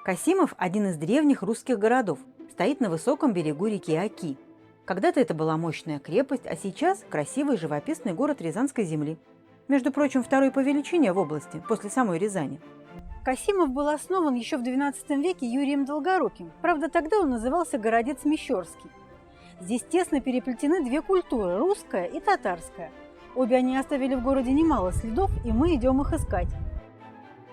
Касимов – один из древних русских городов, стоит на высоком берегу реки Оки. Когда-то это была мощная крепость, а сейчас красивый живописный город Рязанской земли. Между прочим, второй по величине в области, после самой Рязани. Касимов был основан еще в XII веке Юрием Долгоруким. Правда, тогда он назывался Городец Мещерский. Здесь тесно переплетены две культуры – русская и татарская. Обе они оставили в городе немало следов, и мы идем их искать.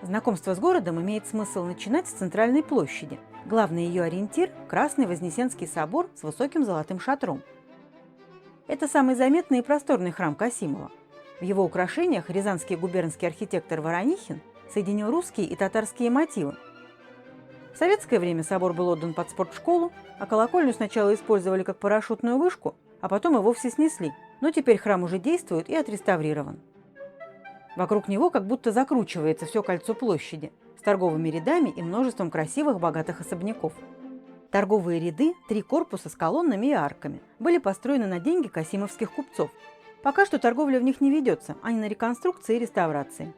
Знакомство с городом имеет смысл начинать с центральной площади. Главный ее ориентир – Красный Вознесенский собор с высоким золотым шатром. Это самый заметный и просторный храм Касимова. В его украшениях рязанский губернский архитектор Воронихин соединил русские и татарские мотивы. В советское время собор был отдан под спортшколу, а колокольню сначала использовали как парашютную вышку, а потом и вовсе снесли, но теперь храм уже действует и отреставрирован. Вокруг него как будто закручивается все кольцо площади с торговыми рядами и множеством красивых богатых особняков. Торговые ряды, 3 корпуса с колоннами и арками, были построены на деньги касимовских купцов. Пока что торговля в них не ведется, а не на реконструкции и реставрации.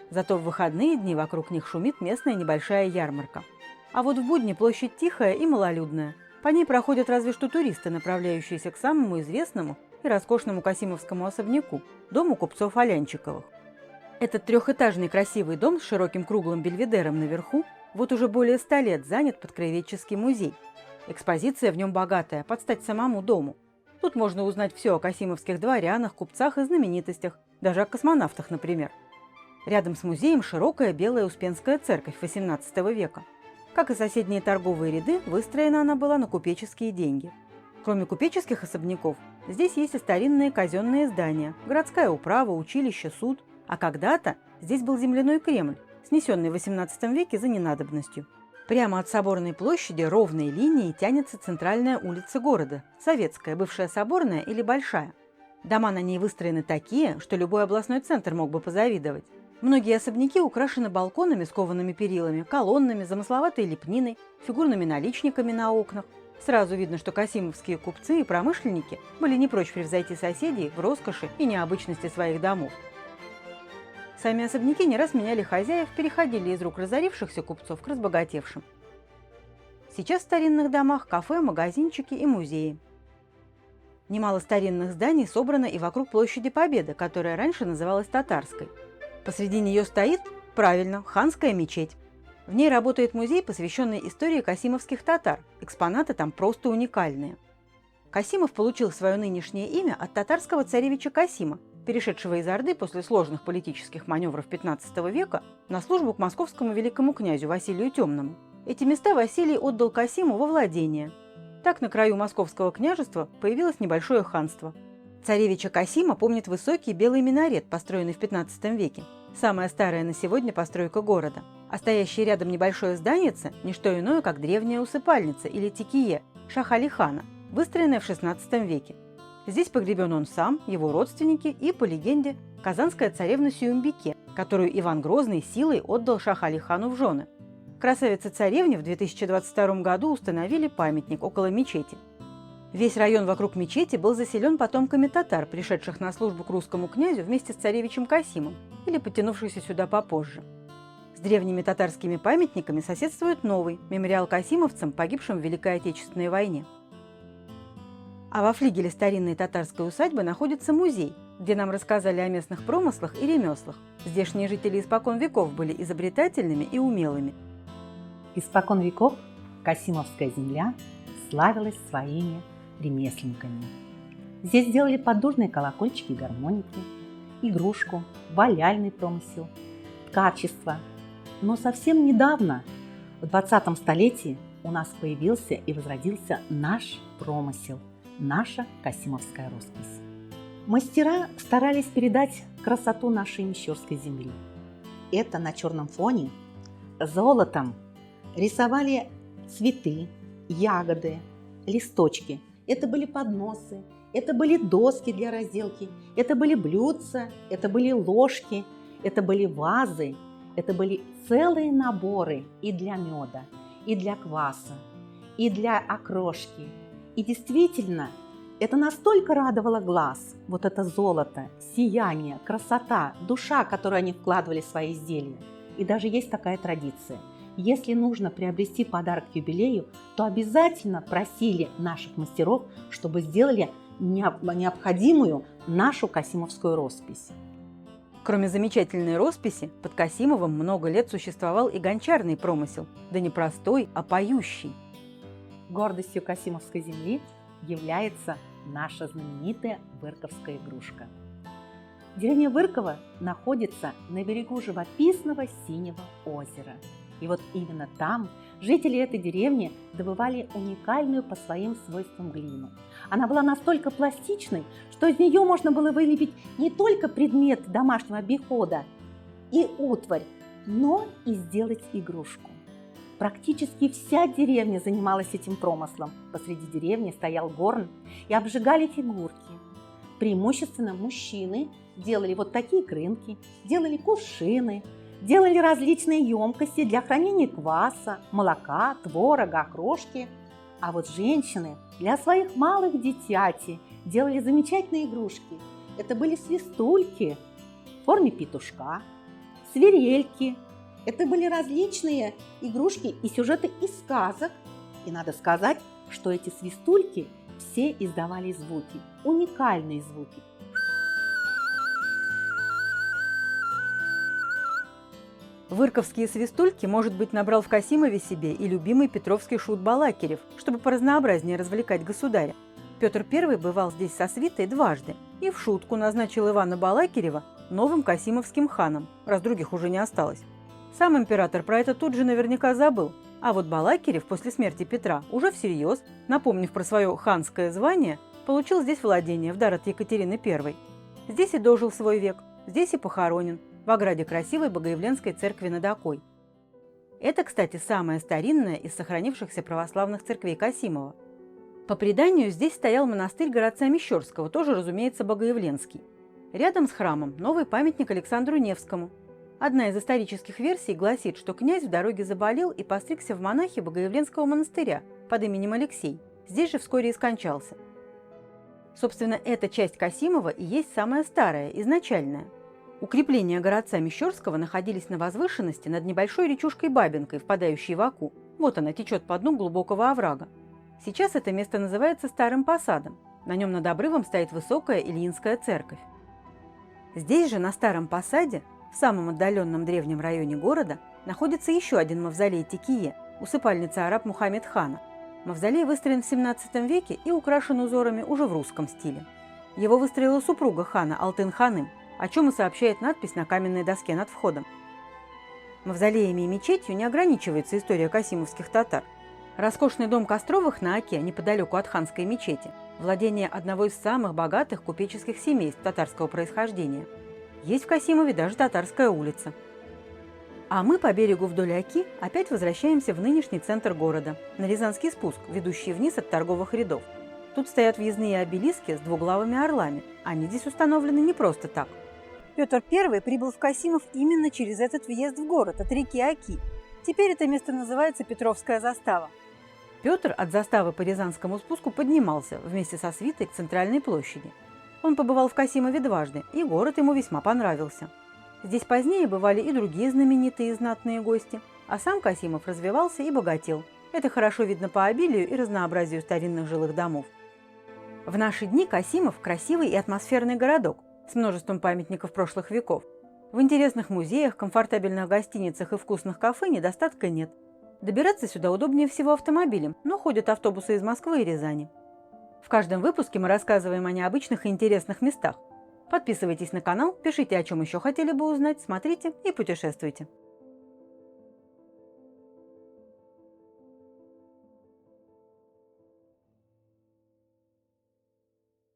Зато в выходные дни вокруг них шумит местная небольшая ярмарка. А вот в будни площадь тихая и малолюдная. По ней проходят разве что туристы, направляющиеся к самому известному и роскошному касимовскому особняку – дому купцов Алянчиковых. Этот трехэтажный красивый дом с широким круглым бельведером наверху вот уже более 100 лет занят под краеведческий музей. Экспозиция в нем богатая, под стать самому дому. Тут можно узнать все о касимовских дворянах, купцах и знаменитостях, даже о космонавтах, например. Рядом с музеем широкая белая Успенская церковь XVIII века. Как и соседние торговые ряды, выстроена она была на купеческие деньги. Кроме купеческих особняков, здесь есть и старинные казенные здания, городская управа, училище, суд. А когда-то здесь был земляной Кремль, снесенный в XVIII веке за ненадобностью. Прямо от Соборной площади ровной линией тянется центральная улица города, Советская, бывшая Соборная или Большая. Дома на ней выстроены такие, что любой областной центр мог бы позавидовать. Многие особняки украшены балконами с коваными перилами, колоннами, замысловатой лепниной, фигурными наличниками на окнах. Сразу видно, что касимовские купцы и промышленники были не прочь превзойти соседей в роскоши и необычности своих домов. Сами особняки не раз меняли хозяев, переходили из рук разорившихся купцов к разбогатевшим. Сейчас в старинных домах кафе, магазинчики и музеи. Немало старинных зданий собрано и вокруг площади Победы, которая раньше называлась Татарской. Посреди нее стоит, правильно, ханская мечеть. В ней работает музей, посвященный истории касимовских татар. Экспонаты там просто уникальные. Касимов получил свое нынешнее имя от татарского царевича Касима, перешедшего из Орды после сложных политических маневров XV века на службу к московскому великому князю Василию Темному. Эти места Василий отдал Касиму во владение. Так на краю московского княжества появилось небольшое ханство. Царевича Касима помнит высокий белый минарет, построенный в XV веке. Самая старая на сегодня постройка города. А стоящее рядом небольшое зданице – не что иное, как древняя усыпальница или тикие Шах-Али-хана, выстроенная в XVI веке. Здесь погребен он сам, его родственники и, по легенде, казанская царевна Сюембике, которую Иван Грозный силой отдал Шах-Али-хану в жены. Красавице-царевне в 2022 году установили памятник около мечети. Весь район вокруг мечети был заселен потомками татар, пришедших на службу к русскому князю вместе с царевичем Касимом или потянувшихся сюда попозже. С древними татарскими памятниками соседствует новый мемориал касимовцам, погибшим в Великой Отечественной войне. А во флигеле старинной татарской усадьбы находится музей, где нам рассказали о местных промыслах и ремеслах. Здешние жители испокон веков были изобретательными и умелыми. Испокон веков Касимовская земля славилась своими ремесленниками. Здесь делали поддужные колокольчики и гармоники, игрушку, валяльный промысел, ткачество. Но совсем недавно, в 20 столетии, у нас появился и возродился наш промысел, наша касимовская роспись. Мастера старались передать красоту нашей мещерской земли. Это на черном фоне золотом рисовали цветы, ягоды, листочки. Это были подносы, это были доски для разделки, это были блюдца, это были ложки, это были вазы, это были целые наборы и для меда, и для кваса, и для окрошки. И действительно, это настолько радовало глаз, вот это золото, сияние, красота, душа, которую они вкладывали в свои изделия. И даже есть такая традиция. Если нужно приобрести подарок к юбилею, то обязательно просили наших мастеров, чтобы сделали необходимую нашу касимовскую роспись. Кроме замечательной росписи, под Касимовым много лет существовал и гончарный промысел, да не простой, а поющий. Гордостью Касимовской земли является наша знаменитая Вырковская игрушка. Деревня Вырково находится на берегу живописного Синего озера. И вот именно там жители этой деревни добывали уникальную по своим свойствам глину. Она была настолько пластичной, что из нее можно было вылепить не только предмет домашнего обихода и утварь, но и сделать игрушку. Практически вся деревня занималась этим промыслом. Посреди деревни стоял горн и обжигали фигурки. Преимущественно мужчины делали вот такие крынки, делали кувшины, делали различные емкости для хранения кваса, молока, творога, окрошки. А вот женщины для своих малых детяти делали замечательные игрушки. Это были свистульки в форме петушка, свирельки. Это были различные игрушки и сюжеты из сказок. И надо сказать, что эти свистульки все издавали звуки, уникальные звуки. Вырковские свистульки, может быть, набрал в Касимове себе и любимый петровский шут Балакирев, чтобы поразнообразнее развлекать государя. Петр I бывал здесь со свитой дважды и в шутку назначил Ивана Балакирева новым касимовским ханом, раз других уже не осталось. Сам император про это тут же наверняка забыл, а вот Балакирев после смерти Петра уже всерьез, напомнив про свое ханское звание, получил здесь владение в дар от Екатерины I. Здесь и дожил свой век, здесь и похоронен, в ограде красивой Богоявленской церкви над Окой. Это, кстати, самая старинная из сохранившихся православных церквей Касимова. По преданию, здесь стоял монастырь городца Мещерского, тоже, разумеется, Богоявленский. Рядом с храмом новый памятник Александру Невскому. Одна из исторических версий гласит, что князь в дороге заболел и постригся в монахи Богоявленского монастыря под именем Алексей. Здесь же вскоре и скончался. Собственно, эта часть Касимова и есть самая старая, изначальная. Укрепления городца Мещерского находились на возвышенности над небольшой речушкой Бабинкой, впадающей в Оку. Вот она течет по дну глубокого оврага. Сейчас это место называется Старым Посадом. На нем над обрывом стоит высокая Ильинская церковь. Здесь же, на Старом Посаде, в самом отдаленном древнем районе города, находится еще один мавзолей Текие, усыпальница араб Мухаммед хана. Мавзолей выстроен в 17 веке и украшен узорами уже в русском стиле. Его выстроила супруга хана Алтын-ханым, о чем и сообщает надпись на каменной доске над входом. Мавзолеями и мечетью не ограничивается история касимовских татар. Роскошный дом Костровых на Оке, неподалеку от ханской мечети, владение одного из самых богатых купеческих семейств татарского происхождения. Есть в Касимове даже татарская улица. А мы по берегу вдоль Оки опять возвращаемся в нынешний центр города, на Рязанский спуск, ведущий вниз от торговых рядов. Тут стоят въездные обелиски с двуглавыми орлами. Они здесь установлены не просто так. Петр I прибыл в Касимов именно через этот въезд в город от реки Оки. Теперь это место называется Петровская застава. Петр от заставы по Рязанскому спуску поднимался вместе со свитой к центральной площади. Он побывал в Касимове дважды, и город ему весьма понравился. Здесь позднее бывали и другие знаменитые и знатные гости, а сам Касимов развивался и богател. Это хорошо видно по обилию и разнообразию старинных жилых домов. В наши дни Касимов – красивый и атмосферный городок с множеством памятников прошлых веков. В интересных музеях, комфортабельных гостиницах и вкусных кафе недостатка нет. Добираться сюда удобнее всего автомобилем, но ходят автобусы из Москвы и Рязани. В каждом выпуске мы рассказываем о необычных и интересных местах. Подписывайтесь на канал, пишите, о чем еще хотели бы узнать, смотрите и путешествуйте.